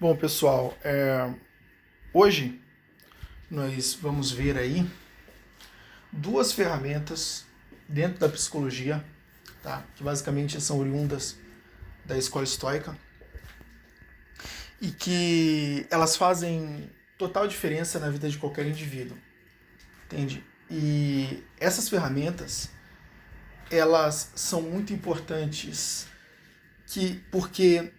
Bom, pessoal, hoje nós vamos ver aí duas ferramentas dentro da psicologia, tá? Que basicamente são oriundas da escola estoica e que elas fazem total diferença na vida de qualquer indivíduo, entende? E essas ferramentas, elas são muito importantes porque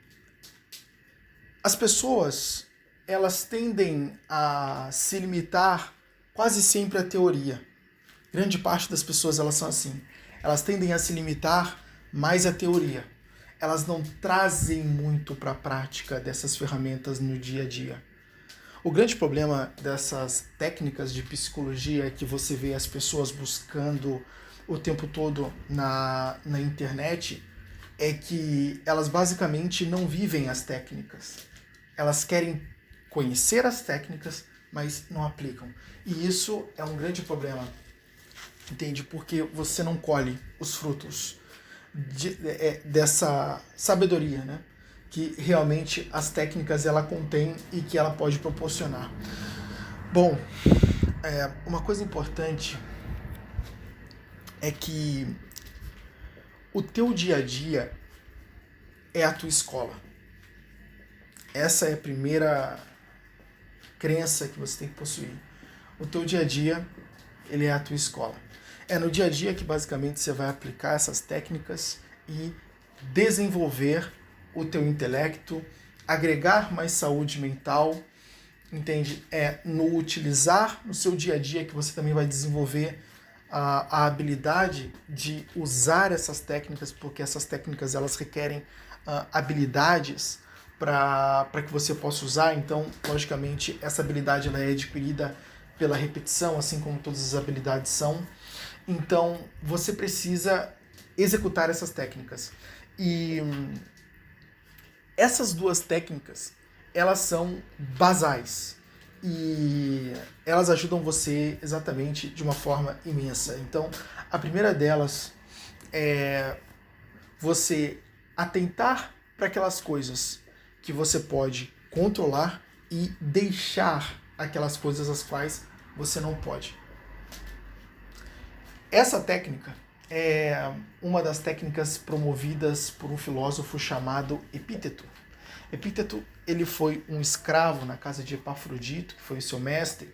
as pessoas, elas tendem a se limitar quase sempre à teoria. Grande parte das pessoas, elas são assim. Elas tendem a se limitar mais à teoria. Elas não trazem muito para a prática dessas ferramentas no dia a dia. O grande problema dessas técnicas de psicologia é que você vê as pessoas buscando o tempo todo na internet é que elas basicamente não vivem as técnicas. Elas querem conhecer as técnicas, mas não aplicam. E isso é um grande problema, entende? Porque você não colhe os frutos dessa sabedoria, né? Que realmente as técnicas ela contém e que ela pode proporcionar. Bom, uma coisa importante é que o teu dia a dia é a tua escola. Essa é a primeira crença que você tem que possuir. O teu dia a dia, ele é a tua escola. É no dia a dia que basicamente você vai aplicar essas técnicas e desenvolver o teu intelecto, agregar mais saúde mental, entende? É no utilizar no seu dia a dia que você também vai desenvolver a habilidade de usar essas técnicas, porque essas técnicas elas requerem habilidades para que você possa usar. Então, logicamente, essa habilidade ela é adquirida pela repetição, assim como todas as habilidades são. Então, você precisa executar essas técnicas. E essas duas técnicas, elas são basais. E elas ajudam você exatamente de uma forma imensa. Então, a primeira delas é você atentar para aquelas coisas que você pode controlar e deixar aquelas coisas as quais você não pode. Essa técnica é uma das técnicas promovidas por um filósofo chamado Epíteto. Epíteto, ele foi um escravo na casa de Epafrodito, que foi o seu mestre,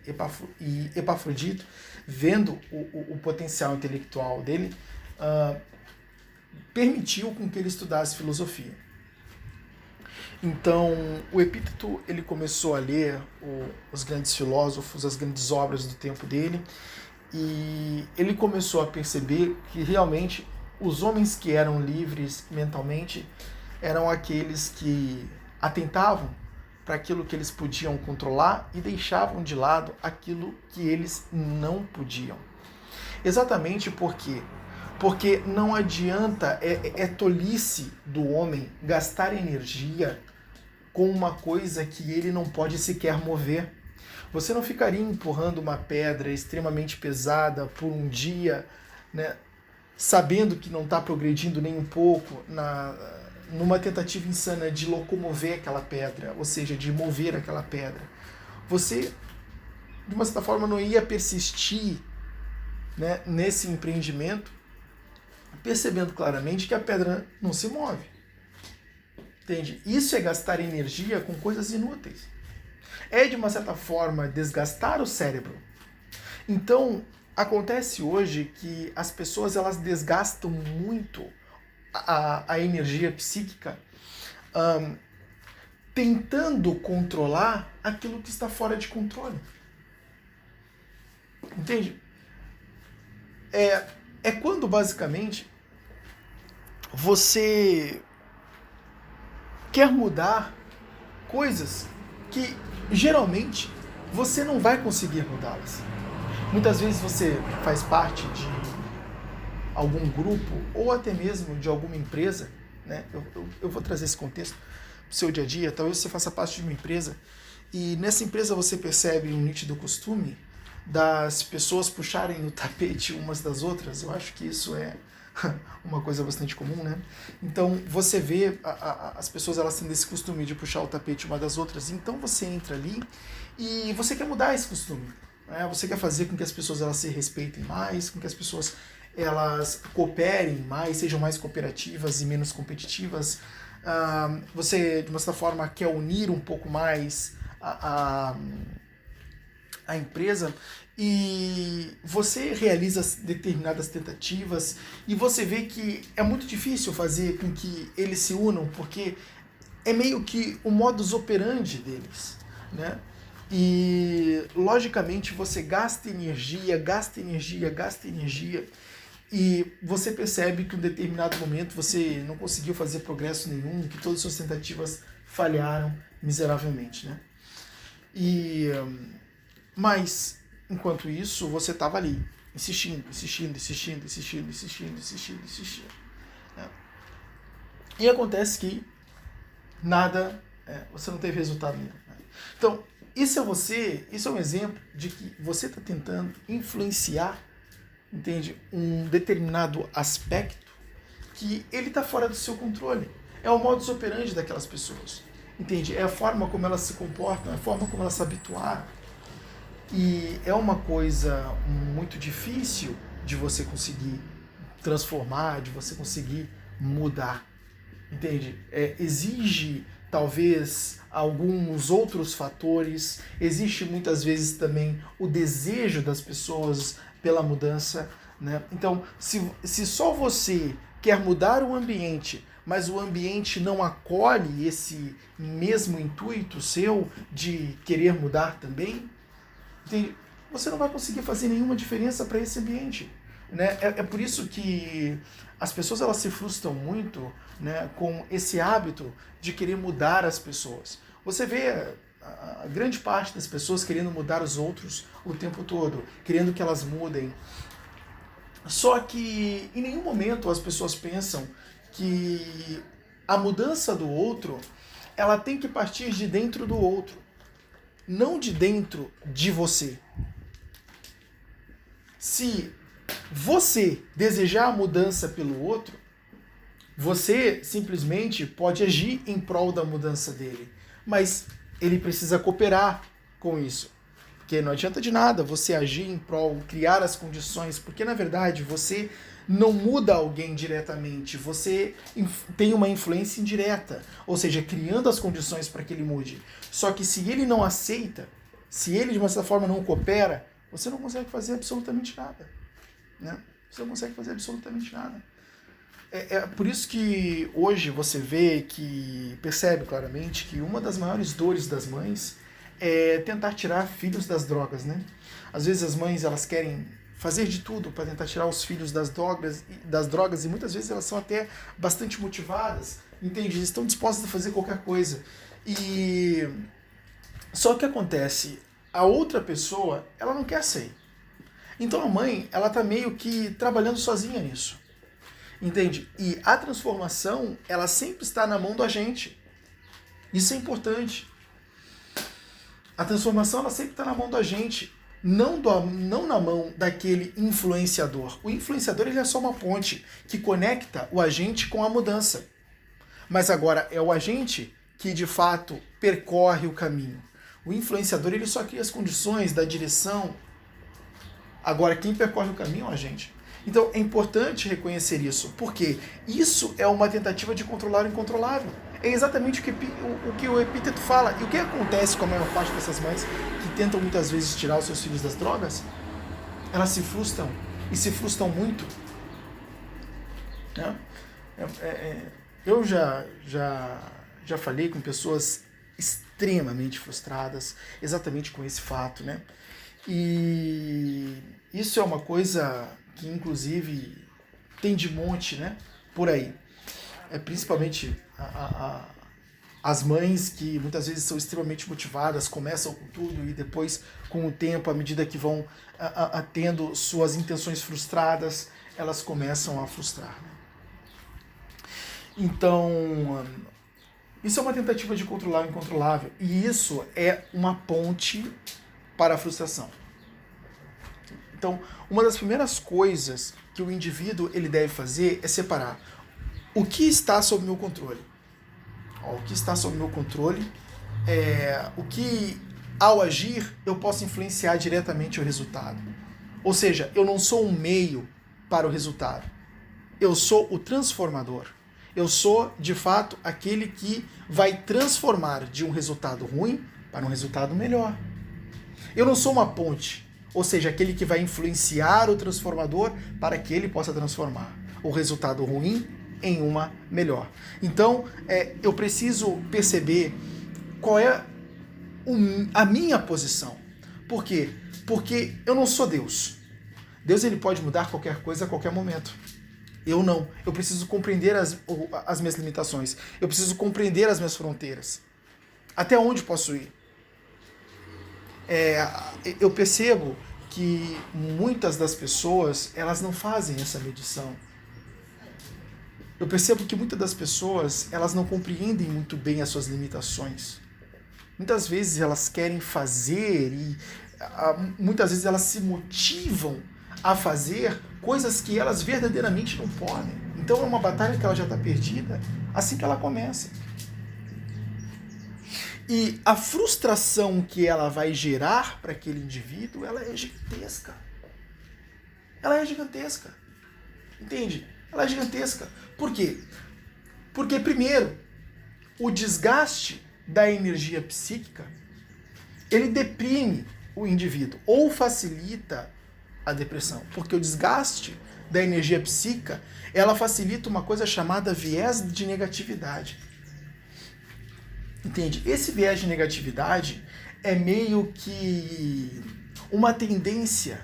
e Epafrodito, vendo o potencial intelectual dele, permitiu com que ele estudasse filosofia. Então, o Epíteto ele começou a ler os grandes filósofos, as grandes obras do tempo dele, e ele começou a perceber que realmente os homens que eram livres mentalmente eram aqueles que atentavam para aquilo que eles podiam controlar e deixavam de lado aquilo que eles não podiam. Exatamente porque não adianta, é tolice do homem gastar energia com uma coisa que ele não pode sequer mover. Você não ficaria empurrando uma pedra extremamente pesada por um dia, né, sabendo que não está progredindo nem um pouco, numa tentativa insana de locomover aquela pedra, ou seja, de mover aquela pedra. Você, de uma certa forma, não ia persistir, né, nesse empreendimento, percebendo claramente que a pedra não se move. Entende? Isso é gastar energia com coisas inúteis. É, de uma certa forma, desgastar o cérebro. Então, acontece hoje que as pessoas elas desgastam muito a energia psíquica tentando controlar aquilo que está fora de controle. Entende? É quando, basicamente, você quer mudar coisas que geralmente você não vai conseguir mudá-las. Muitas vezes você faz parte de algum grupo ou até mesmo de alguma empresa, né? Eu vou trazer esse contexto para o seu dia a dia. Talvez você faça parte de uma empresa e nessa empresa você percebe um nítido costume das pessoas puxarem o tapete umas das outras. Eu acho que isso é uma coisa bastante comum, né? Então você vê as pessoas elas têm esse costume de puxar o tapete uma das outras, então você entra ali e você quer mudar esse costume, né? Você quer fazer com que as pessoas elas se respeitem mais, com que as pessoas elas cooperem mais, sejam mais cooperativas e menos competitivas. Você, de uma certa forma, quer unir um pouco mais a empresa e você realiza determinadas tentativas e você vê que é muito difícil fazer com que eles se unam, porque é meio que o modus operandi deles, né? E, logicamente, você gasta energia, e você percebe que em um determinado momento você não conseguiu fazer progresso nenhum, que todas as suas tentativas falharam miseravelmente, né? Mas, enquanto isso, você estava ali, insistindo. Né? E acontece que nada, você não teve resultado nenhum. Né? Então, isso é um exemplo de que você está tentando influenciar, entende, um determinado aspecto que ele está fora do seu controle. É o modus operandi daquelas pessoas, entende? É a forma como elas se comportam, é a forma como elas se habituaram. E é uma coisa muito difícil de você conseguir transformar, de você conseguir mudar, entende? Exige, talvez, alguns outros fatores, existe muitas vezes também o desejo das pessoas pela mudança, né? Então, se só você quer mudar o ambiente, mas o ambiente não acolhe esse mesmo intuito seu de querer mudar também, entende? Você não vai conseguir fazer nenhuma diferença para esse ambiente. Né? É por isso que as pessoas elas se frustram muito, né, com esse hábito de querer mudar as pessoas. Você vê a grande parte das pessoas querendo mudar os outros o tempo todo, querendo que elas mudem. Só que em nenhum momento as pessoas pensam que a mudança do outro ela tem que partir de dentro do outro, não de dentro de você. Se você desejar a mudança pelo outro, você simplesmente pode agir em prol da mudança dele, mas ele precisa cooperar com isso. Porque não adianta de nada você agir em prol, criar as condições, porque na verdade você não muda alguém diretamente, você tem uma influência indireta, ou seja, criando as condições para que ele mude. Só que se ele não aceita, se ele de uma certa forma não coopera, você não consegue fazer absolutamente nada. Né? Você não consegue fazer absolutamente nada. É por isso que hoje você vê que, percebe claramente que uma das maiores dores das mães é tentar tirar filhos das drogas, né? Às vezes as mães elas querem fazer de tudo para tentar tirar os filhos das drogas e muitas vezes elas são até bastante motivadas, entende? Estão dispostas a fazer qualquer coisa. E só que acontece, a outra pessoa ela não quer sair. Então a mãe ela tá meio que trabalhando sozinha nisso. Entende? E a transformação, ela sempre está na mão do agente. Isso é importante. A transformação, ela sempre está na mão do agente, não na mão daquele influenciador. O influenciador, ele é só uma ponte que conecta o agente com a mudança. Mas agora é o agente que, de fato, percorre o caminho. O influenciador, ele só cria as condições da direção. Agora, quem percorre o caminho é o agente. Então é importante reconhecer isso, porque isso é uma tentativa de controlar o incontrolável. É exatamente o que o epíteto fala. E o que acontece com a maior parte dessas mães que tentam muitas vezes tirar os seus filhos das drogas? Elas se frustram, e se frustram muito. Né? Eu já falei com pessoas extremamente frustradas, exatamente com esse fato. Né? E isso é uma coisa que inclusive tem de monte, né, por aí. Principalmente as mães que muitas vezes são extremamente motivadas, começam com tudo e depois, com o tempo, à medida que vão tendo suas intenções frustradas, elas começam a frustrar. Né? Então, isso é uma tentativa de controlar o incontrolável. E isso é uma ponte para a frustração. Então, uma das primeiras coisas que que o indivíduo ele deve fazer é separar o que está sob meu controle. O que está sob meu controle é o que, ao agir, eu posso influenciar diretamente o resultado. Ou seja, eu não sou um meio para o resultado. Eu sou o transformador. Eu sou, de fato, aquele que vai transformar de um resultado ruim para um resultado melhor. Eu não sou uma ponte, ou seja, aquele que vai influenciar o transformador para que ele possa transformar o resultado ruim em uma melhor. Então, eu preciso perceber qual é a minha posição. Por quê? Porque eu não sou Deus. Deus ele pode mudar qualquer coisa a qualquer momento. Eu não. Eu preciso compreender as minhas limitações. Eu preciso compreender as minhas fronteiras. Até onde posso ir? Eu percebo que muitas das pessoas elas não fazem essa medição. Eu percebo que muitas das pessoas elas não compreendem muito bem as suas limitações. Muitas vezes elas querem fazer e muitas vezes elas se motivam a fazer coisas que elas verdadeiramente não podem. Então é uma batalha que ela já está perdida assim que ela começa. E a frustração que ela vai gerar para aquele indivíduo, ela é gigantesca. Ela é gigantesca. Entende? Ela é gigantesca. Por quê? Porque, primeiro, o desgaste da energia psíquica, ele deprime o indivíduo ou facilita a depressão. Porque o desgaste da energia psíquica, ela facilita uma coisa chamada viés de negatividade. Entende? Esse viés de negatividade é meio que uma tendência,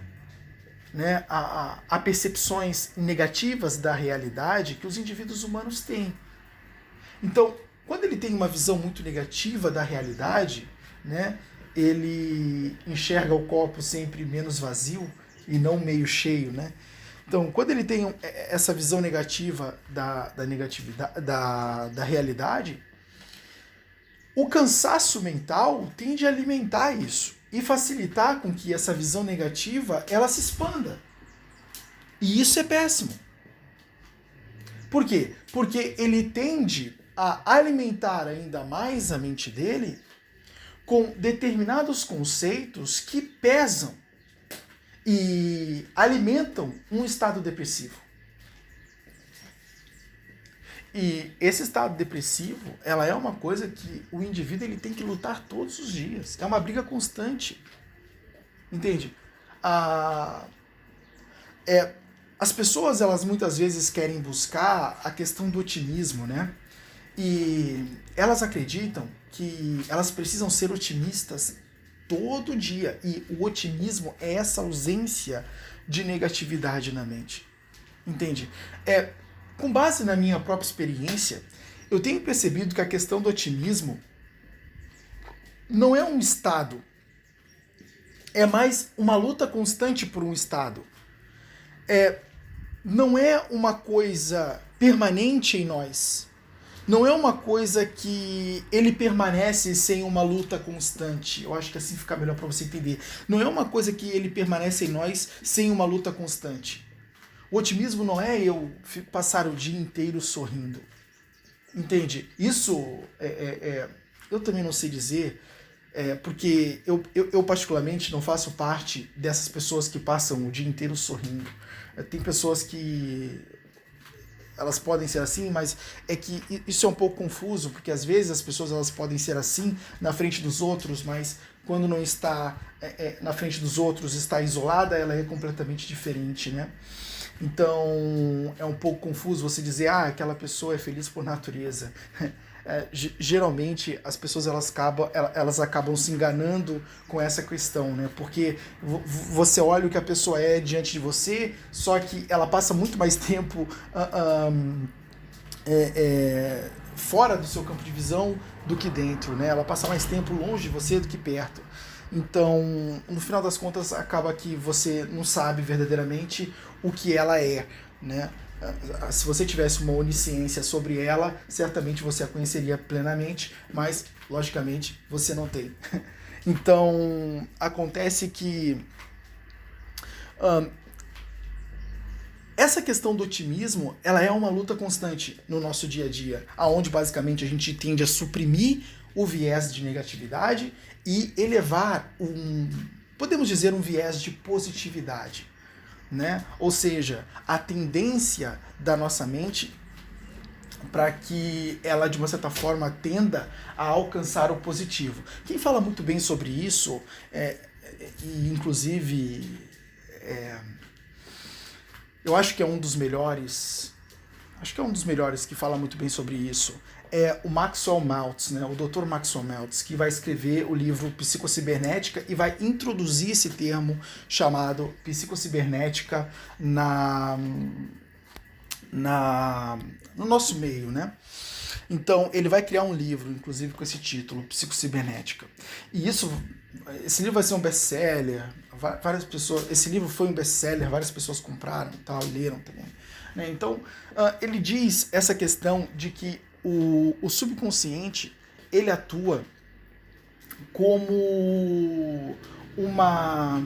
né, a percepções negativas da realidade que os indivíduos humanos têm. Então, quando ele tem uma visão muito negativa da realidade, né, ele enxerga o copo sempre menos vazio e não meio cheio, né? Então, quando ele tem essa visão negativa da realidade, o cansaço mental tende a alimentar isso e facilitar com que essa visão negativa ela se expanda. E isso é péssimo. Por quê? Porque ele tende a alimentar ainda mais a mente dele com determinados conceitos que pesam e alimentam um estado depressivo. E esse estado depressivo, ela é uma coisa que o indivíduo ele tem que lutar todos os dias. É uma briga constante. Entende? As pessoas, elas muitas vezes querem buscar a questão do otimismo, né? E elas acreditam que elas precisam ser otimistas todo dia. E o otimismo é essa ausência de negatividade na mente. Entende? Com base na minha própria experiência, eu tenho percebido que a questão do otimismo não é um estado, é mais uma luta constante por um estado. Não é uma coisa permanente em nós. Não é uma coisa que ele permanece sem uma luta constante. Eu acho que assim fica melhor para você entender. Não é uma coisa que ele permanece em nós sem uma luta constante. O otimismo não é eu passar o dia inteiro sorrindo. Entende? Isso eu também não sei dizer, porque eu particularmente não faço parte dessas pessoas que passam o dia inteiro sorrindo. Tem pessoas que elas podem ser assim, mas é que isso é um pouco confuso, porque às vezes as pessoas elas podem ser assim na frente dos outros, mas quando não está na frente dos outros, está isolada, ela é completamente diferente, né? Então, é um pouco confuso você dizer, aquela pessoa é feliz por natureza. Geralmente, as pessoas elas acabam se enganando com essa questão, né? Porque você olha o que a pessoa é diante de você, só que ela passa muito mais tempo fora do seu campo de visão do que dentro, né? Ela passa mais tempo longe de você do que perto. Então, no final das contas, acaba que você não sabe verdadeiramente o que ela é, né? Se você tivesse uma onisciência sobre ela, certamente você a conheceria plenamente, mas, logicamente, você não tem. Então, acontece que Essa questão do otimismo, ela é uma luta constante no nosso dia a dia, aonde basicamente a gente tende a suprimir o viés de negatividade e elevar podemos dizer, um viés de positividade, né? Ou seja, a tendência da nossa mente para que ela, de uma certa forma, tenda a alcançar o positivo. Quem fala muito bem sobre isso, e inclusive eu acho que é um dos melhores que fala muito bem sobre isso, é o Maxwell Maltz, né, o Dr. Maxwell Maltz, que vai escrever o livro Psicocibernética e vai introduzir esse termo chamado psicocibernética no nosso meio, né? Então, ele vai criar um livro, inclusive com esse título, Psicocibernética. E esse livro vai ser um best-seller, esse livro foi um best-seller, várias pessoas compraram e tal, leram também. Né? Então, ele diz essa questão de que o subconsciente, ele atua como uma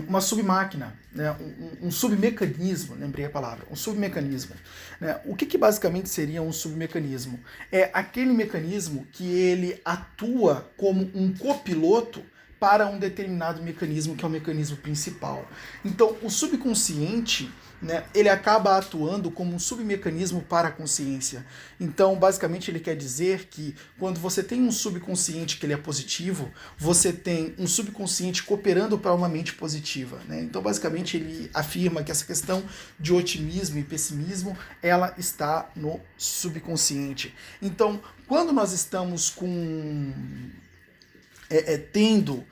uma submáquina, né? um submecanismo, lembrei a palavra, um submecanismo. Né? O que basicamente seria um submecanismo? É aquele mecanismo que ele atua como um copiloto para um determinado mecanismo, que é o mecanismo principal. Então, o subconsciente, né, ele acaba atuando como um submecanismo para a consciência. Então, basicamente, ele quer dizer que quando você tem um subconsciente que ele é positivo, você tem um subconsciente cooperando para uma mente positiva. Né? Então, basicamente, ele afirma que essa questão de otimismo e pessimismo, ela está no subconsciente. Então, quando nós estamos tendo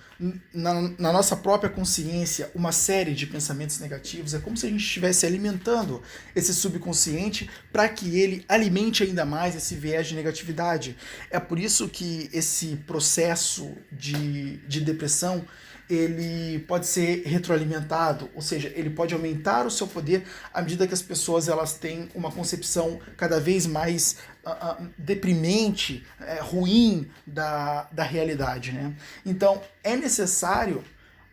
na nossa própria consciência uma série de pensamentos negativos, é como se a gente estivesse alimentando esse subconsciente para que ele alimente ainda mais esse viés de negatividade. É por isso que esse processo de depressão, ele pode ser retroalimentado, ou seja, ele pode aumentar o seu poder à medida que as pessoas elas têm uma concepção cada vez mais deprimente, ruim da realidade. Né? Então, é necessário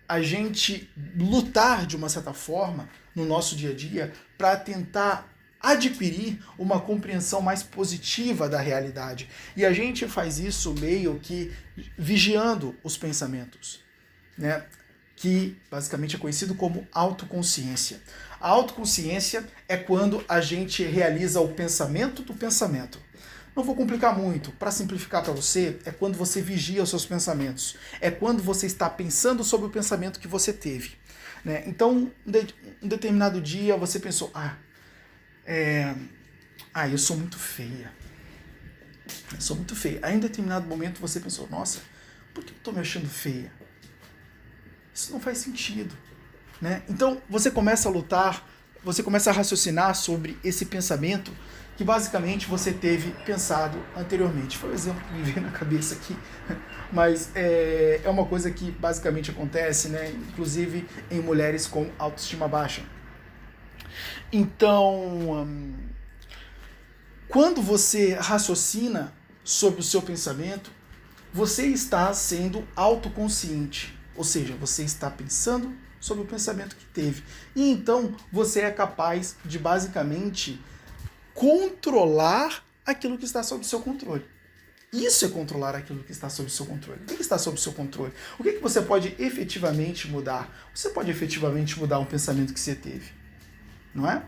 a gente lutar de uma certa forma no nosso dia a dia para tentar adquirir uma compreensão mais positiva da realidade. E a gente faz isso meio que vigiando os pensamentos. Né, que basicamente é conhecido como autoconsciência. A autoconsciência é quando a gente realiza o pensamento do pensamento. Não vou complicar muito, para simplificar para você, é quando você vigia os seus pensamentos. É quando você está pensando sobre o pensamento que você teve. Né? Então, um determinado dia você pensou, eu sou muito feia. Eu sou muito feia. Aí em determinado momento você pensou, nossa, por que eu estou me achando feia? Isso não faz sentido. Né? Então você começa a lutar, você começa a raciocinar sobre esse pensamento que basicamente você teve pensado anteriormente. Foi o exemplo que me veio na cabeça aqui, mas é uma coisa que basicamente acontece, né? Inclusive em mulheres com autoestima baixa. Então, quando você raciocina sobre o seu pensamento, você está sendo autoconsciente. Ou seja, você está pensando sobre o pensamento que teve. E então você é capaz de basicamente controlar aquilo que está sob seu controle. Isso é controlar aquilo que está sob seu controle. O que está sob seu controle? O que você pode efetivamente mudar? Você pode efetivamente mudar um pensamento que você teve. Não é?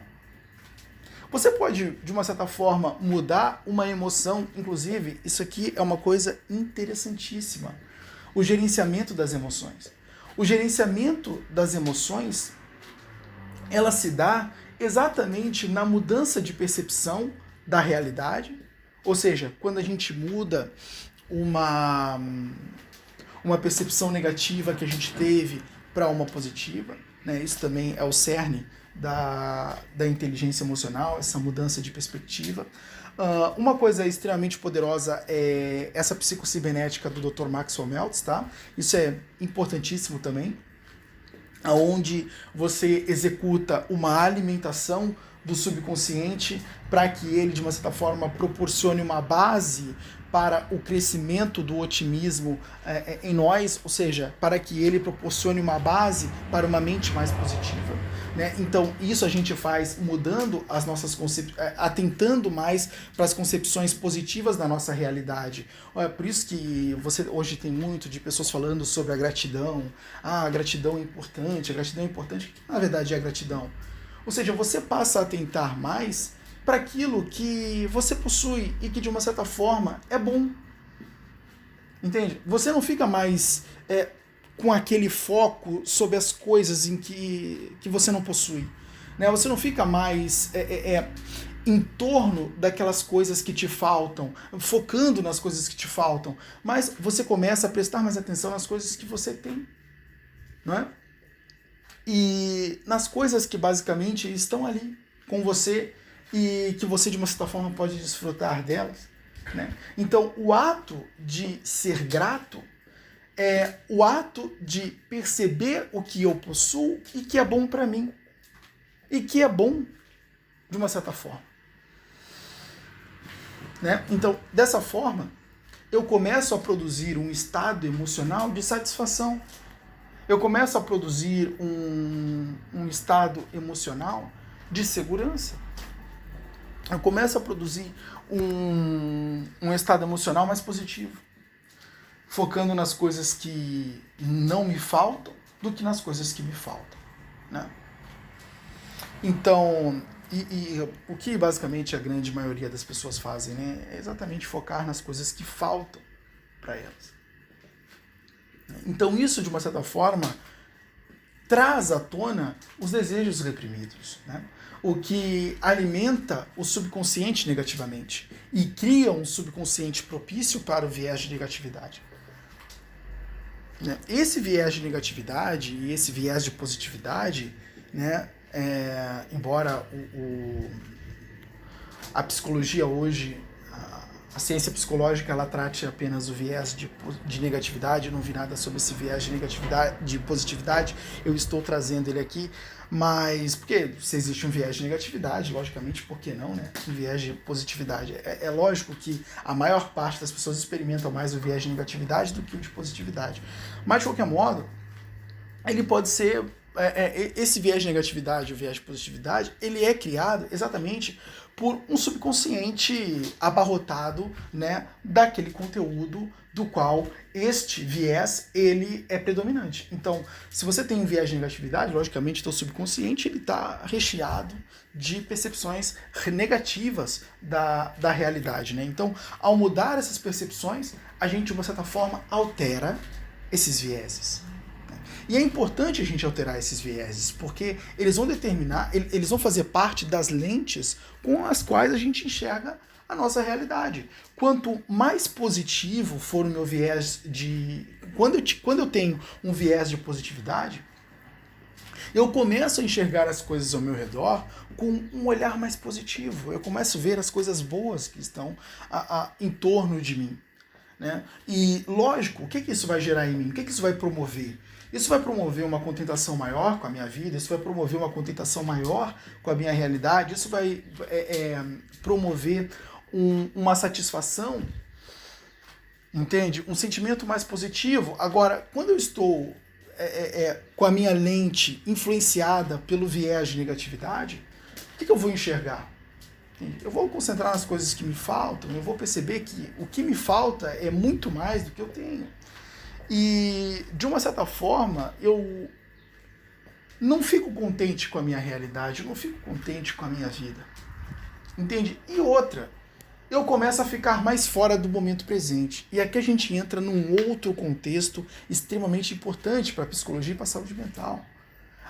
Você pode, de uma certa forma, mudar uma emoção. Inclusive, isso aqui é uma coisa interessantíssima. O gerenciamento das emoções. O gerenciamento das emoções, ela se dá exatamente na mudança de percepção da realidade, ou seja, quando a gente muda uma percepção negativa que a gente teve para uma positiva, né? Isso também é o cerne da inteligência emocional, essa mudança de perspectiva. Uma coisa extremamente poderosa é essa psicocibernética do Dr. Maxwell Maltz, tá? Isso é importantíssimo também, onde você executa uma alimentação do subconsciente para que ele, de uma certa forma, proporcione uma base para o crescimento do otimismo em nós, ou seja, para que ele proporcione uma base para uma mente mais positiva. Né? Então, isso a gente faz mudando as nossas concepções, atentando mais para as concepções positivas da nossa realidade. Por isso que você hoje tem muito de pessoas falando sobre a gratidão. A gratidão é importante, a gratidão é importante. O que na verdade é a gratidão? Ou seja, você passa a atentar mais para aquilo que você possui e que de uma certa forma é bom. Entende? Você não fica mais com aquele foco sobre as coisas em que você não possui. Né? Você não fica mais em torno daquelas coisas que te faltam, focando nas coisas que te faltam, mas você começa a prestar mais atenção nas coisas que você tem. Não é? E nas coisas que basicamente estão ali com você e que você de uma certa forma pode desfrutar delas. Né? Então o ato de ser grato é o ato de perceber o que eu possuo e que é bom para mim. E que é bom de uma certa forma. Né? Então, dessa forma, eu começo a produzir um estado emocional de satisfação. Eu começo a produzir um estado emocional de segurança. Eu começo a produzir um estado emocional mais positivo, focando nas coisas que não me faltam do que nas coisas que me faltam. Né? Então, o que basicamente a grande maioria das pessoas fazem, né, é exatamente focar nas coisas que faltam para elas. Então isso, de uma certa forma, traz à tona os desejos reprimidos, né? O que alimenta o subconsciente negativamente e cria um subconsciente propício para o viés de negatividade. Esse viés de negatividade e esse viés de positividade, né, embora a psicologia hoje, a ciência psicológica, ela trate apenas o viés de negatividade, eu não vi nada sobre esse viés de negatividade, de positividade, eu estou trazendo ele aqui, mas porque se existe um viés de negatividade, logicamente, por que não, né? Um viés de positividade. É lógico que a maior parte das pessoas experimentam mais o viés de negatividade do que o de positividade. Mas, de qualquer modo, ele pode ser... esse viés de negatividade, o viés de positividade, ele é criado exatamente por um subconsciente abarrotado, né, daquele conteúdo do qual este viés ele é predominante. Então, se você tem um viés de negatividade, logicamente, teu subconsciente ele está recheado de percepções negativas da realidade. Né? Então, ao mudar essas percepções, a gente, de uma certa forma, altera esses vieses. E é importante a gente alterar esses vieses, porque eles vão determinar, eles vão fazer parte das lentes com as quais a gente enxerga a nossa realidade. Quanto mais positivo for o meu viés de... Quando eu tenho um viés de positividade, eu começo a enxergar as coisas ao meu redor com um olhar mais positivo. Eu começo a ver as coisas boas que estão em torno de mim. Né? E, lógico, o que isso vai gerar em mim? O que isso vai promover? Isso vai promover uma contentação maior com a minha vida, isso vai promover uma contentação maior com a minha realidade, isso vai promover uma satisfação, entende? Um sentimento mais positivo. Agora, quando eu estou com a minha lente influenciada pelo viés de negatividade, o que eu vou enxergar? Eu vou concentrar nas coisas que me faltam, eu vou perceber que o que me falta é muito mais do que eu tenho. E, de uma certa forma, eu não fico contente com a minha realidade, eu não fico contente com a minha vida. Entende? E outra, eu começo a ficar mais fora do momento presente. E aqui a gente entra num outro contexto extremamente importante para a psicologia e para a saúde mental.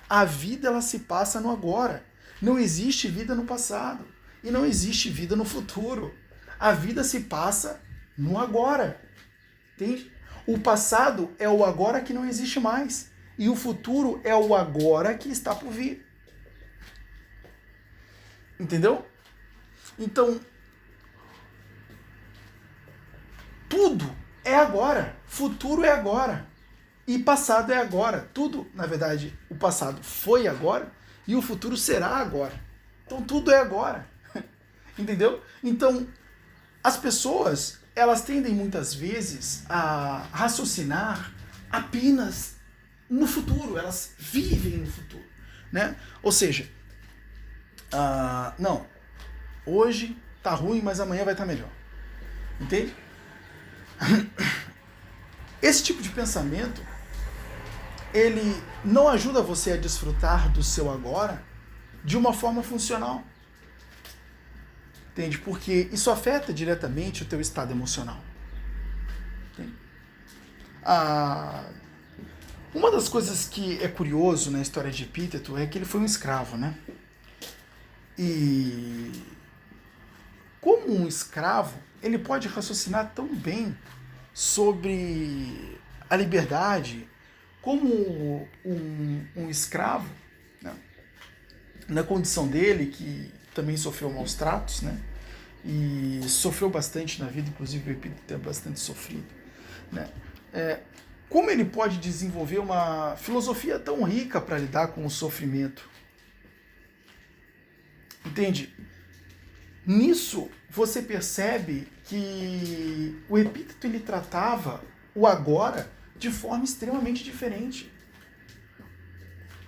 A vida, ela se passa no agora. Não existe vida no passado. E não existe vida no futuro. A vida se passa no agora. Entende? O passado é o agora que não existe mais. E o futuro é o agora que está por vir. Entendeu? Então, tudo é agora. Futuro é agora. E passado é agora. Tudo, na verdade, o passado foi agora e o futuro será agora. Então tudo é agora. Entendeu? Então, as pessoas, elas tendem muitas vezes a raciocinar apenas no futuro, elas vivem no futuro, né? Ou seja, não, hoje tá ruim, mas amanhã vai estar melhor. Entende? Esse tipo de pensamento, ele não ajuda você a desfrutar do seu agora de uma forma funcional. Entende? Porque isso afeta diretamente o teu estado emocional. Entende? Uma das coisas que é curioso na história de Epíteto é que ele foi um escravo, né? E como um escravo, ele pode raciocinar tão bem sobre a liberdade como um escravo, né? Na condição dele, que também sofreu maus tratos, né? E sofreu bastante na vida, inclusive o Epíteto é bastante sofrido, né? Como ele pode desenvolver uma filosofia tão rica para lidar com o sofrimento? Entende? Nisso você percebe que o Epíteto ele tratava o agora de forma extremamente diferente.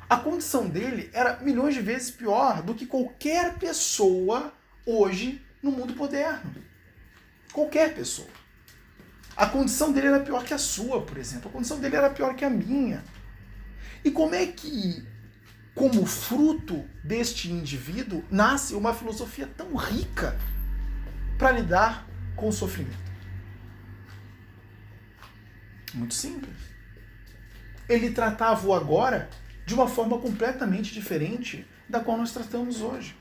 A condição dele era milhões de vezes pior do que qualquer pessoa hoje no mundo moderno. Qualquer pessoa. A condição dele era pior que a sua, por exemplo. A condição dele era pior que a minha. E como é que, como fruto deste indivíduo, nasce uma filosofia tão rica para lidar com o sofrimento? Muito simples. Ele tratava o agora de uma forma completamente diferente da qual nós tratamos hoje.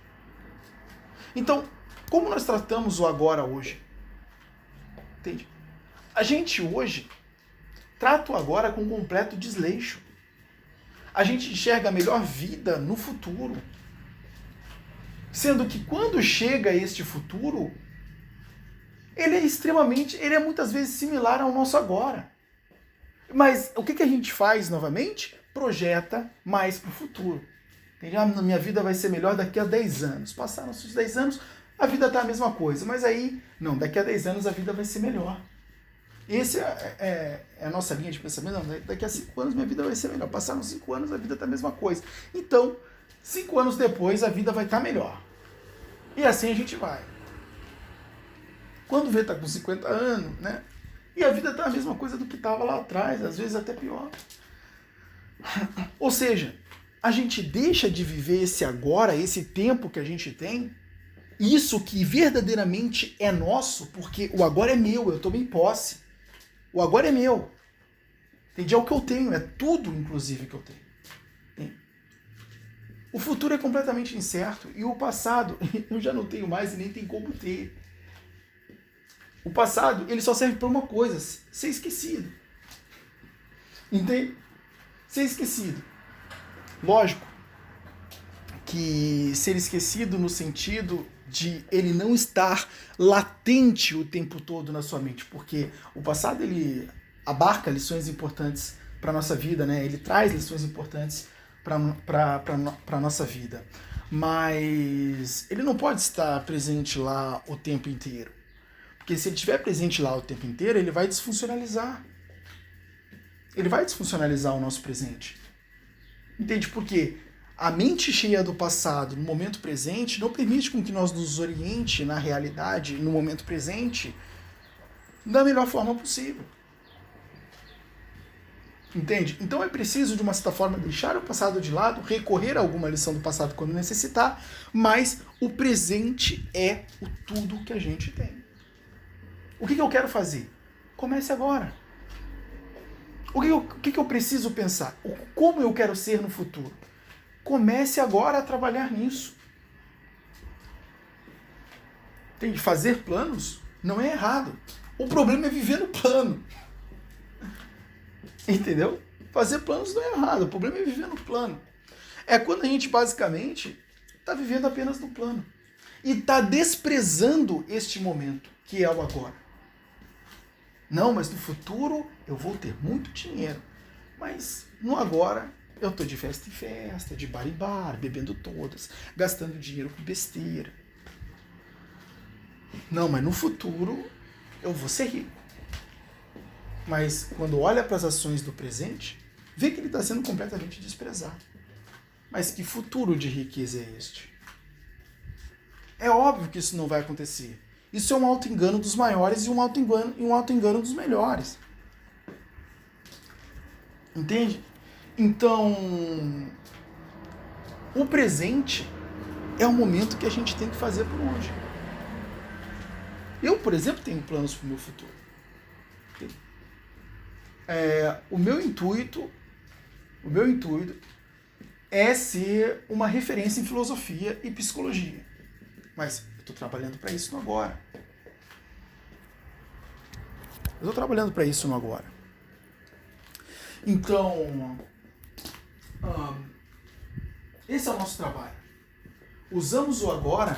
Então, como nós tratamos o agora hoje? Entende? A gente hoje trata o agora com completo desleixo. A gente enxerga a melhor vida no futuro. Sendo que quando chega este futuro, ele é muitas vezes similar ao nosso agora. Mas o que a gente faz novamente? Projeta mais para o futuro. Entende? Minha vida vai ser melhor daqui a 10 anos. Passaram os 10 anos, a vida está a mesma coisa. Mas aí, não, daqui a 10 anos a vida vai ser melhor. Essa é a nossa linha de pensamento. Não, daqui a 5 anos minha vida vai ser melhor. Passaram 5 anos, a vida está a mesma coisa. Então, 5 anos depois a vida vai estar melhor. E assim a gente vai. Quando vê, está com 50 anos, né? E a vida está a mesma coisa do que estava lá atrás, às vezes até pior. Ou seja, a gente deixa de viver esse agora, esse tempo que a gente tem, isso que verdadeiramente é nosso, porque o agora é meu, eu tomei posse. O agora é meu. Entende? É o que eu tenho, é tudo, inclusive, que eu tenho. Entende? O futuro é completamente incerto e o passado eu já não tenho mais e nem tem como ter. O passado, ele só serve para uma coisa, ser esquecido. Entende? Ser esquecido. Lógico que ser esquecido no sentido de ele não estar latente o tempo todo na sua mente, porque o passado ele abarca lições importantes para a nossa vida, né? Ele traz lições importantes para a nossa vida, mas ele não pode estar presente lá o tempo inteiro, porque se ele estiver presente lá o tempo inteiro, ele vai desfuncionalizar. Ele vai desfuncionalizar o nosso presente. Entende? Porque a mente cheia do passado no momento presente não permite com que nós nos oriente na realidade, no momento presente, da melhor forma possível. Entende? Então é preciso, de uma certa forma, deixar o passado de lado, recorrer a alguma lição do passado quando necessitar, mas o presente é o tudo que a gente tem. O que eu quero fazer? Comece agora. O que eu preciso pensar? Como eu quero ser no futuro? Comece agora a trabalhar nisso. Tem de fazer planos? Não é errado. O problema é viver no plano. Entendeu? Fazer planos não é errado. O problema é viver no plano. É quando a gente basicamente está vivendo apenas no plano. E está desprezando este momento, que é o agora. Não, mas no futuro eu vou ter muito dinheiro. Mas no agora Eu tô de festa em festa, de bar em bar, bebendo todas, gastando dinheiro com besteira. Não, mas no futuro eu vou ser rico. Mas quando olha para as ações do presente, vê que ele está sendo completamente desprezado. Mas que futuro de riqueza é este? É óbvio que isso não vai acontecer. Isso é um auto-engano dos maiores e um auto-engano dos melhores. Entende? Então, o presente é o momento que a gente tem que fazer por hoje. Eu, por exemplo, tenho planos para o meu futuro. O meu intuito é ser uma referência em filosofia e psicologia. Mas eu estou trabalhando para isso no agora. Então, esse é o nosso trabalho. Usamos o agora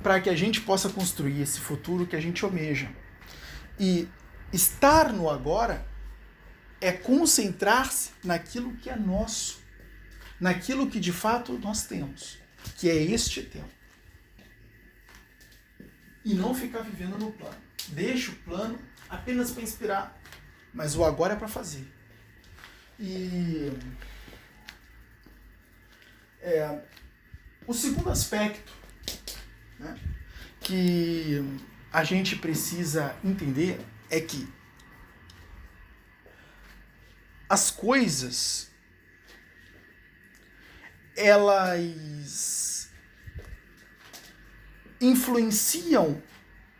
para que a gente possa construir esse futuro que a gente almeja. E estar no agora é concentrar-se naquilo que é nosso, naquilo que de fato nós temos, que é este tempo. E não ficar vivendo no plano. Deixa o plano apenas para inspirar, mas o agora é para fazer. E o segundo aspecto, né, que a gente precisa entender é que as coisas, elas influenciam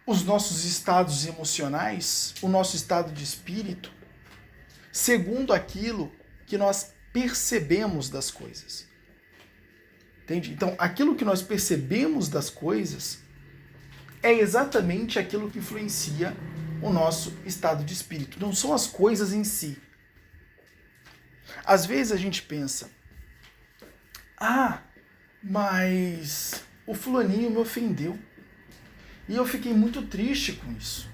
os nossos estados emocionais, o nosso estado de espírito, segundo aquilo que nós percebemos das coisas. Entende? Então, aquilo que nós percebemos das coisas é exatamente aquilo que influencia o nosso estado de espírito. Não são as coisas em si. Às vezes a gente pensa, mas o fulaninho me ofendeu. E eu fiquei muito triste com isso.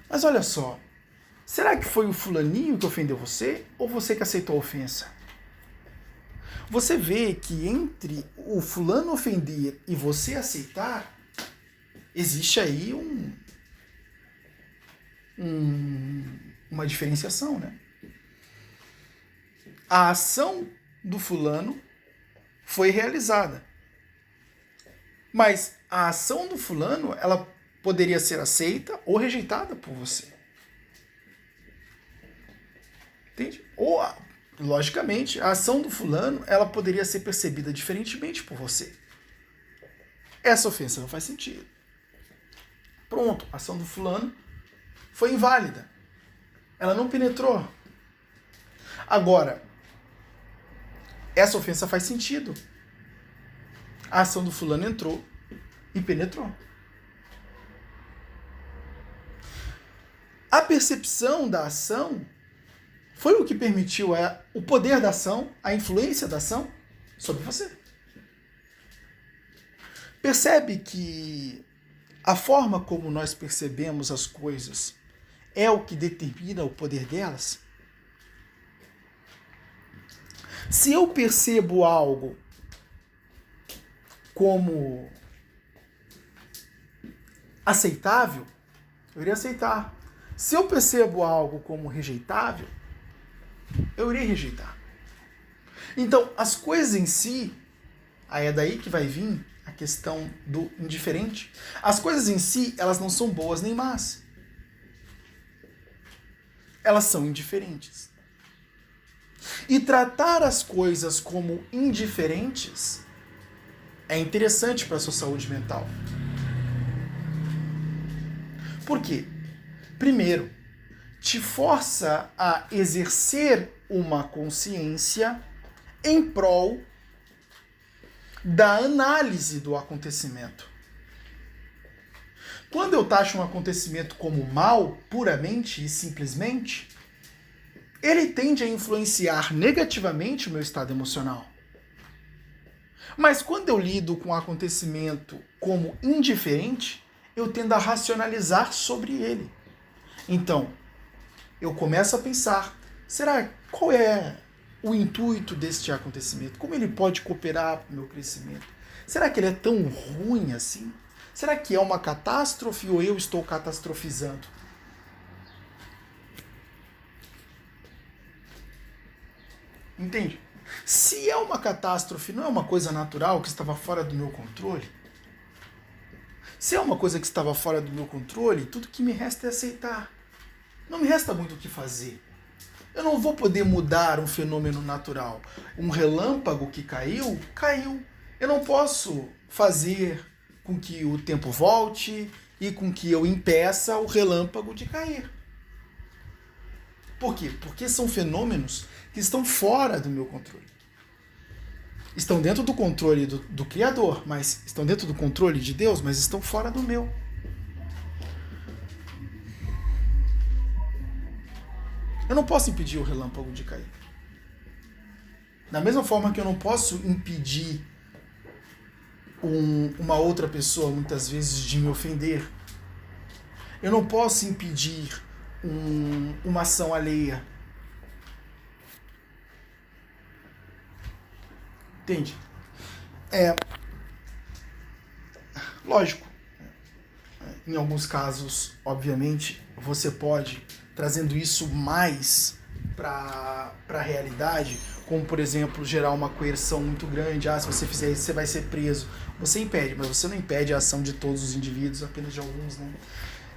Mas olha só, será que foi o fulaninho que ofendeu você ou você que aceitou a ofensa? Você vê que entre o fulano ofender e você aceitar, existe aí uma diferenciação, né? A ação do fulano foi realizada. Mas a ação do fulano, ela poderia ser aceita ou rejeitada por você. Entende? Ou, logicamente, a ação do fulano, ela poderia ser percebida diferentemente por você. Essa ofensa não faz sentido. Pronto, a ação do fulano foi inválida. Ela não penetrou. Agora, essa ofensa faz sentido. A ação do fulano entrou e penetrou. A percepção da ação foi o que permitiu o poder da ação, a influência da ação sobre você. Percebe que a forma como nós percebemos as coisas é o que determina o poder delas? Se eu percebo algo como aceitável, eu irei aceitar. Se eu percebo algo como rejeitável, eu irei rejeitar. Então, as coisas em si, aí é daí que vai vir a questão do indiferente. As coisas em si, elas não são boas nem más. Elas são indiferentes. E tratar as coisas como indiferentes é interessante para a sua saúde mental. Por quê? Primeiro, te força a exercer uma consciência em prol da análise do acontecimento. Quando eu taxo um acontecimento como mal, puramente e simplesmente, ele tende a influenciar negativamente o meu estado emocional. Mas quando eu lido com o acontecimento como indiferente, eu tendo a racionalizar sobre ele. Então, eu começo a pensar, qual é o intuito deste acontecimento? Como ele pode cooperar para o meu crescimento? Será que ele é tão ruim assim? Será que é uma catástrofe ou eu estou catastrofizando? Entende? Se é uma catástrofe, não é uma coisa natural que estava fora do meu controle? Se é uma coisa que estava fora do meu controle, tudo que me resta é aceitar. Não me resta muito o que fazer. Eu não vou poder mudar um fenômeno natural. Um relâmpago que caiu, caiu. Eu não posso fazer com que o tempo volte e com que eu impeça o relâmpago de cair. Por quê? Porque são fenômenos que estão fora do meu controle. Estão dentro do controle do Criador, mas estão dentro do controle de Deus, mas estão fora do meu. Eu não posso impedir o relâmpago de cair. Da mesma forma que eu não posso impedir uma outra pessoa, muitas vezes, de me ofender. Eu não posso impedir uma ação alheia. Entende? Lógico, em alguns casos, obviamente, você pode, trazendo isso mais para a realidade, como, por exemplo, gerar uma coerção muito grande. Se você fizer isso, você vai ser preso. Você impede, mas você não impede a ação de todos os indivíduos, apenas de alguns, né?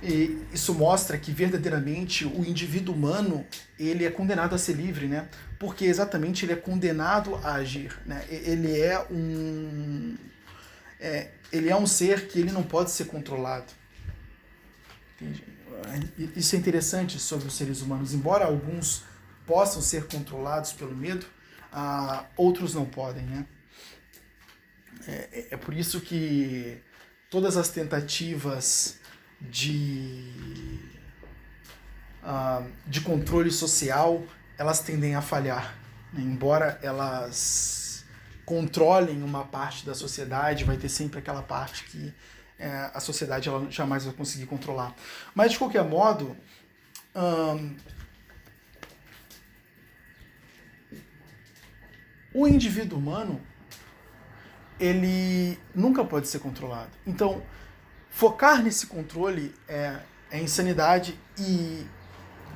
E isso mostra que verdadeiramente o indivíduo humano ele é condenado a ser livre, né? Porque exatamente ele é condenado a agir, né? Ele é um ser que ele não pode ser controlado. Entende? Isso é interessante sobre os seres humanos. Embora alguns possam ser controlados pelo medo, outros não podem, né? É por isso que todas as tentativas de controle social, elas tendem a falhar, né? Embora elas controlem uma parte da sociedade, vai ter sempre aquela parte que a sociedade ela jamais vai conseguir controlar. Mas, de qualquer modo, o indivíduo humano, ele nunca pode ser controlado. Então, focar nesse controle é insanidade, e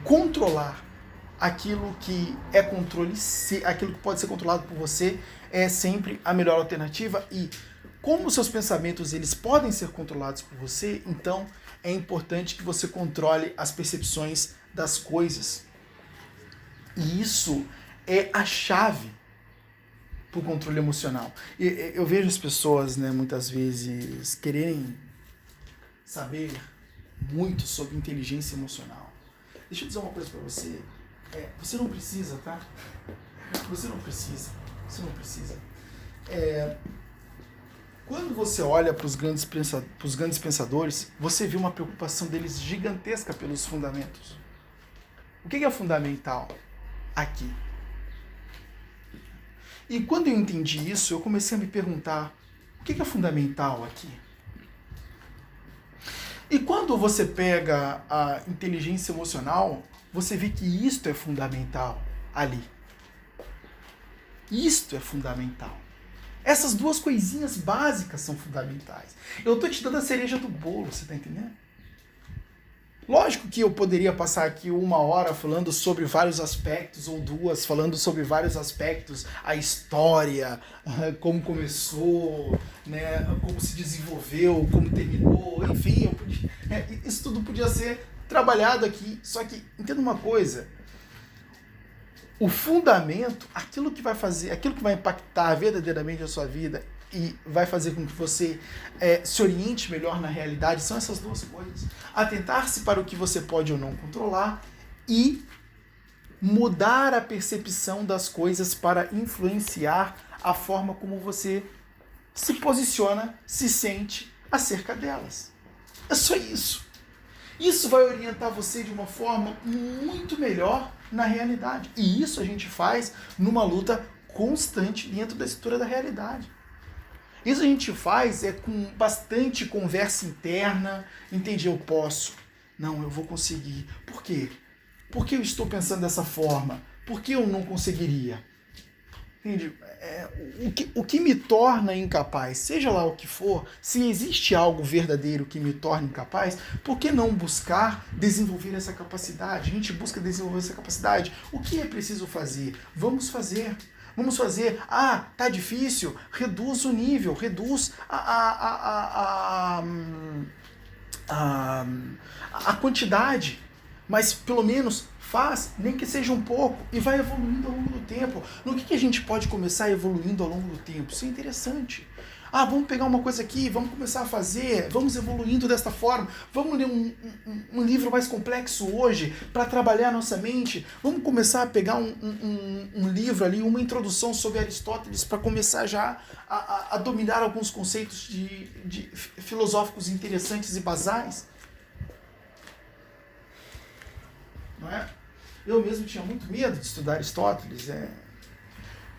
controlar aquilo que é controle, aquilo que pode ser controlado por você, é sempre a melhor alternativa. E como os seus pensamentos eles podem ser controlados por você, então é importante que você controle as percepções das coisas. E isso é a chave para o controle emocional. Eu vejo as pessoas, né, muitas vezes quererem saber muito sobre inteligência emocional. Deixa eu dizer uma coisa para você. Você não precisa, tá? Você não precisa. Quando você olha para os grandes pensadores, você vê uma preocupação deles gigantesca pelos fundamentos. O que é fundamental aqui? E quando eu entendi isso, eu comecei a me perguntar, o que é fundamental aqui? E quando você pega a inteligência emocional, você vê que isto é fundamental ali. Isto é fundamental. Essas duas coisinhas básicas são fundamentais. Eu estou te dando a cereja do bolo, você está entendendo? Lógico que eu poderia passar aqui 1 hora falando sobre vários aspectos, ou 2, falando sobre vários aspectos, a história, como começou, né, como se desenvolveu, como terminou, enfim, isso tudo podia ser trabalhado aqui. Só que, entenda uma coisa, o fundamento, aquilo que vai impactar verdadeiramente a sua vida e vai fazer com que você se oriente melhor na realidade, são essas duas coisas. Atentar-se para o que você pode ou não controlar e mudar a percepção das coisas para influenciar a forma como você se posiciona, se sente acerca delas. É só isso. Isso vai orientar você de uma forma muito melhor na realidade. E isso a gente faz numa luta constante dentro da estrutura da realidade. Isso a gente faz com bastante conversa interna, entende? Eu posso. Não, eu vou conseguir. Por quê? Por que eu estou pensando dessa forma? Por que eu não conseguiria? Entende? O que me torna incapaz, seja lá o que for, se existe algo verdadeiro que me torna incapaz, por que não buscar desenvolver essa capacidade? A gente busca desenvolver essa capacidade. O que é preciso fazer? Vamos fazer. Vamos fazer. Ah, tá difícil? Reduz o nível, reduz a quantidade. Mas pelo menos faz, nem que seja um pouco, e vai evoluindo ao longo do tempo. No que a gente pode começar evoluindo ao longo do tempo? Isso é interessante. Ah, vamos pegar uma coisa aqui, vamos começar a fazer, vamos evoluindo desta forma, vamos ler um livro mais complexo hoje para trabalhar a nossa mente, vamos começar a pegar um livro ali, uma introdução sobre Aristóteles para começar já a dominar alguns conceitos de filosóficos interessantes e basais. Não é? Eu mesmo tinha muito medo de estudar Aristóteles,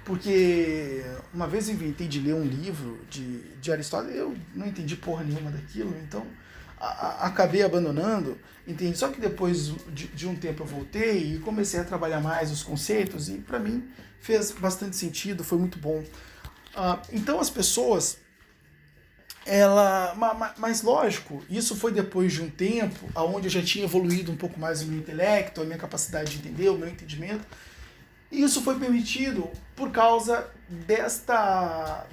porque uma vez eu inventei de ler um livro de Aristóteles, eu não entendi porra nenhuma daquilo, então acabei abandonando, entende? Só que depois de um tempo eu voltei e comecei a trabalhar mais os conceitos e para mim fez bastante sentido, foi muito bom. Então as pessoas, mas lógico, isso foi depois de um tempo onde eu já tinha evoluído um pouco mais o meu intelecto, a minha capacidade de entender, o meu entendimento. E isso foi permitido por causa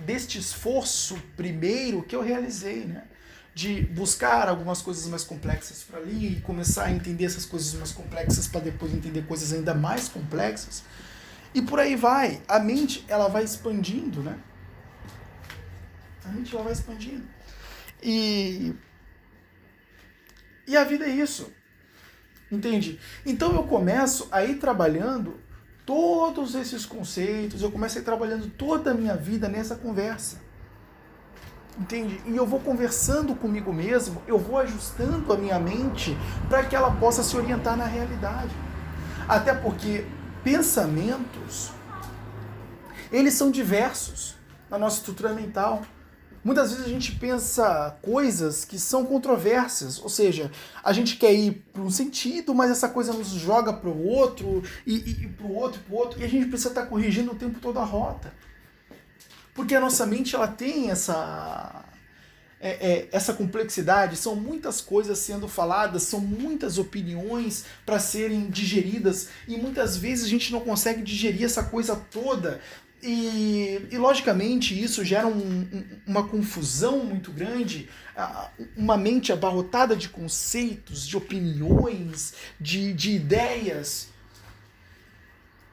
deste esforço primeiro que eu realizei, né? De buscar algumas coisas mais complexas para ali e começar a entender essas coisas mais complexas para depois entender coisas ainda mais complexas. E por aí vai. A mente, ela vai expandindo, né? A mente, ela vai expandindo. E a vida é isso. Entende? Então eu começo a ir trabalhando todos esses conceitos, eu começo a ir trabalhando toda a minha vida nessa conversa. Entende? E eu vou conversando comigo mesmo, eu vou ajustando a minha mente para que ela possa se orientar na realidade. Até porque pensamentos, eles são diversos na nossa estrutura mental. Muitas vezes a gente pensa coisas que são controversas, ou seja, a gente quer ir para um sentido, mas essa coisa nos joga para o outro, e para o outro, e a gente precisa estar corrigindo o tempo todo a rota. Porque a nossa mente, ela tem essa complexidade, são muitas coisas sendo faladas, são muitas opiniões para serem digeridas, e muitas vezes a gente não consegue digerir essa coisa toda. E logicamente isso gera uma confusão muito grande, uma mente abarrotada de conceitos, de opiniões, de ideias.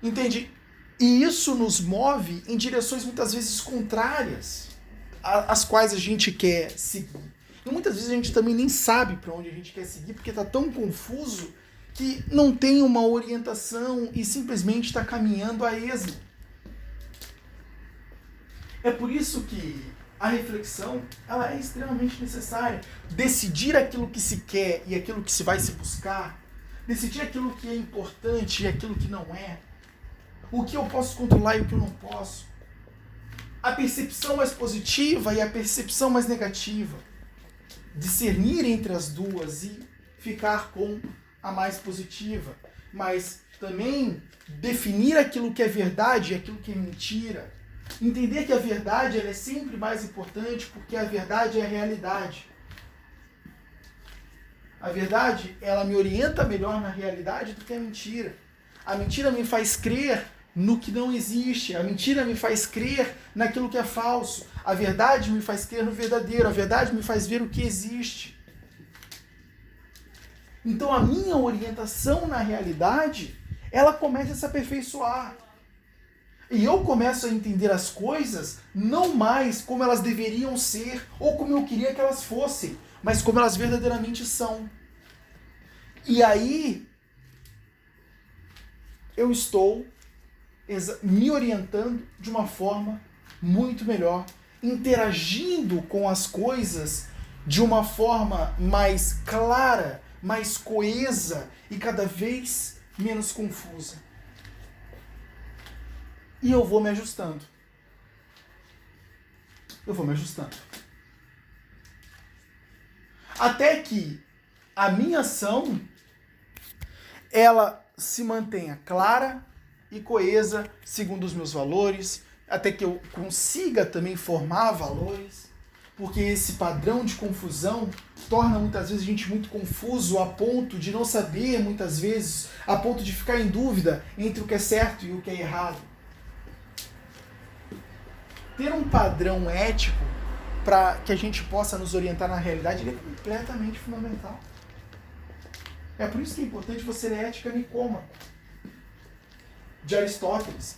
Entende? E isso nos move em direções muitas vezes contrárias às quais a gente quer seguir. E muitas vezes a gente também nem sabe para onde a gente quer seguir, porque está tão confuso que não tem uma orientação e simplesmente está caminhando a esmo. É por isso que a reflexão, ela é extremamente necessária. Decidir aquilo que se quer e aquilo que se vai se buscar. Decidir aquilo que é importante e aquilo que não é. O que eu posso controlar e o que eu não posso. A percepção mais positiva e a percepção mais negativa. Discernir entre as duas e ficar com a mais positiva. Mas também definir aquilo que é verdade e aquilo que é mentira. Entender que a verdade, ela é sempre mais importante porque a verdade é a realidade. A verdade, ela me orienta melhor na realidade do que a mentira. A mentira me faz crer no que não existe. A mentira me faz crer naquilo que é falso. A verdade me faz crer no verdadeiro. A verdade me faz ver o que existe. Então a minha orientação na realidade, ela começa a se aperfeiçoar. E eu começo a entender as coisas não mais como elas deveriam ser ou como eu queria que elas fossem, mas como elas verdadeiramente são. E aí eu estou me orientando de uma forma muito melhor, interagindo com as coisas de uma forma mais clara, mais coesa e cada vez menos confusa. E eu vou me ajustando. Eu vou me ajustando. Até que a minha ação, ela se mantenha clara e coesa, segundo os meus valores, até que eu consiga também formar valores, porque esse padrão de confusão torna muitas vezes a gente muito confuso a ponto de não saber, muitas vezes, a ponto de ficar em dúvida entre o que é certo e o que é errado. Ter um padrão ético para que a gente possa nos orientar na realidade, ele é completamente fundamental. É por isso que é importante você ler Ética Nicômaco, de Aristóteles.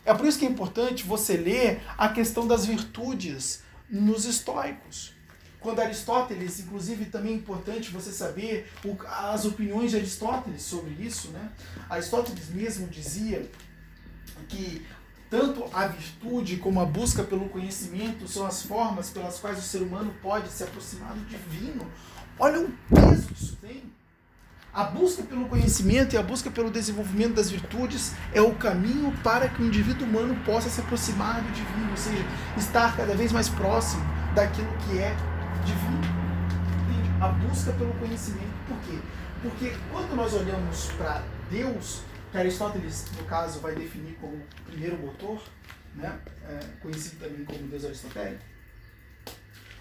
É por isso que é importante você ler a questão das virtudes nos estoicos. Quando Aristóteles, inclusive também é importante você saber as opiniões de Aristóteles sobre isso, né? Aristóteles mesmo dizia que tanto a virtude como a busca pelo conhecimento são as formas pelas quais o ser humano pode se aproximar do divino. Olha o peso que isso tem. A busca pelo conhecimento e a busca pelo desenvolvimento das virtudes é o caminho para que o indivíduo humano possa se aproximar do divino, ou seja, estar cada vez mais próximo daquilo que é divino. Entende? A busca pelo conhecimento. Por quê? Porque quando nós olhamos para Deus, que Aristóteles, no caso, vai definir como o primeiro motor, né? Conhecido também como Deus aristotélico,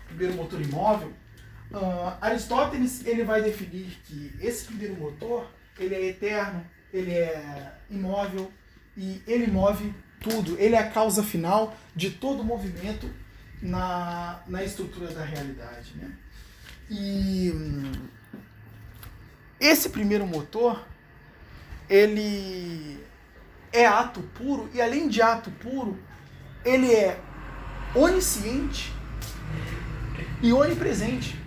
primeiro motor imóvel, Aristóteles ele vai definir que esse primeiro motor ele é eterno, ele é imóvel e ele move tudo. Ele é a causa final de todo movimento na estrutura da realidade, né? E esse primeiro motor ele é ato puro e além de ato puro ele é onisciente e onipresente.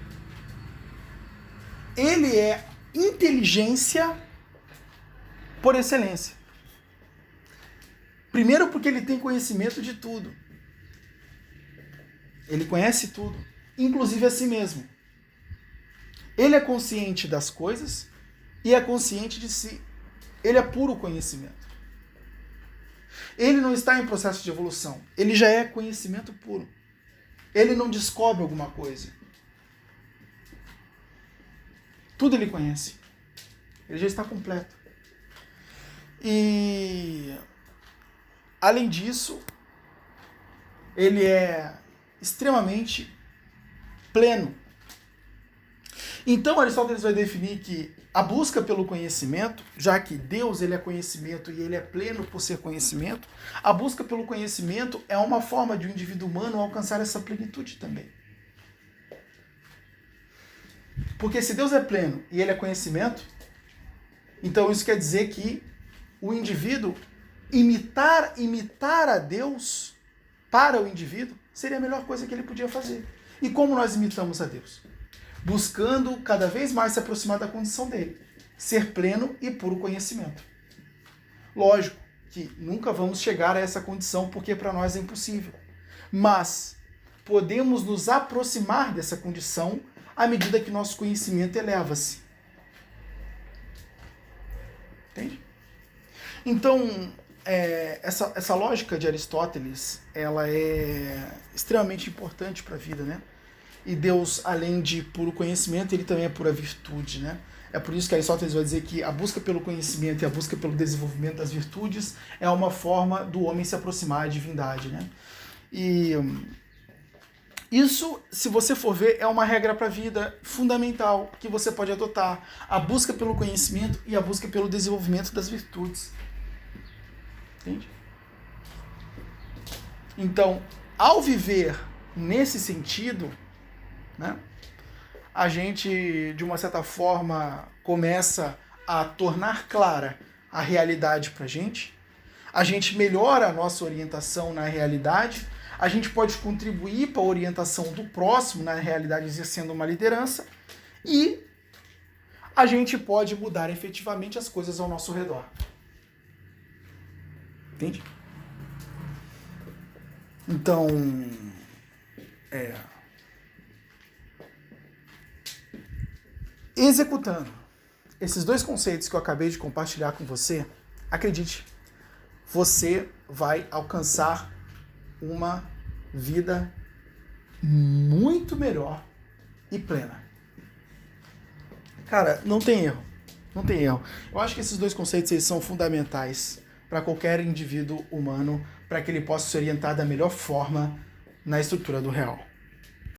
Ele é inteligência por excelência. Primeiro porque ele tem conhecimento de tudo. Ele conhece tudo, inclusive a si mesmo. Ele é consciente das coisas e é consciente de si. Ele é puro conhecimento. Ele não está em processo de evolução. Ele já é conhecimento puro. Ele não descobre alguma coisa. Tudo ele conhece. Ele já está completo. E, além disso, ele é extremamente pleno. Então, Aristóteles vai definir que a busca pelo conhecimento, já que Deus ele é conhecimento e ele é pleno por ser conhecimento, a busca pelo conhecimento é uma forma de um indivíduo humano alcançar essa plenitude também. Porque se Deus é pleno e ele é conhecimento, então isso quer dizer que o indivíduo imitar a Deus para o indivíduo seria a melhor coisa que ele podia fazer. E como nós imitamos a Deus? Buscando cada vez mais se aproximar da condição dele, ser pleno e puro conhecimento. Lógico que nunca vamos chegar a essa condição porque para nós é impossível, mas podemos nos aproximar dessa condição à medida que nosso conhecimento eleva-se. Entende? Então, essa lógica de Aristóteles, ela é extremamente importante para a vida, né? E Deus, além de puro conhecimento, ele também é pura virtude, né? É por isso que Aristóteles vai dizer que a busca pelo conhecimento e a busca pelo desenvolvimento das virtudes é uma forma do homem se aproximar à divindade, né? E isso, se você for ver, é uma regra para a vida fundamental que você pode adotar. A busca pelo conhecimento e a busca pelo desenvolvimento das virtudes. Entende? Então, ao viver nesse sentido, né, a gente, de uma certa forma, começa a tornar clara a realidade para a gente melhora a nossa orientação na realidade, a gente pode contribuir para a orientação do próximo, na realidade exercendo uma liderança, e a gente pode mudar efetivamente as coisas ao nosso redor. Entende? Então, executando esses dois conceitos que eu acabei de compartilhar com você, acredite, você vai alcançar uma vida muito melhor e plena. Cara, não tem erro. Não tem erro. Eu acho que esses dois conceitos eles são fundamentais para qualquer indivíduo humano, para que ele possa se orientar da melhor forma na estrutura do real.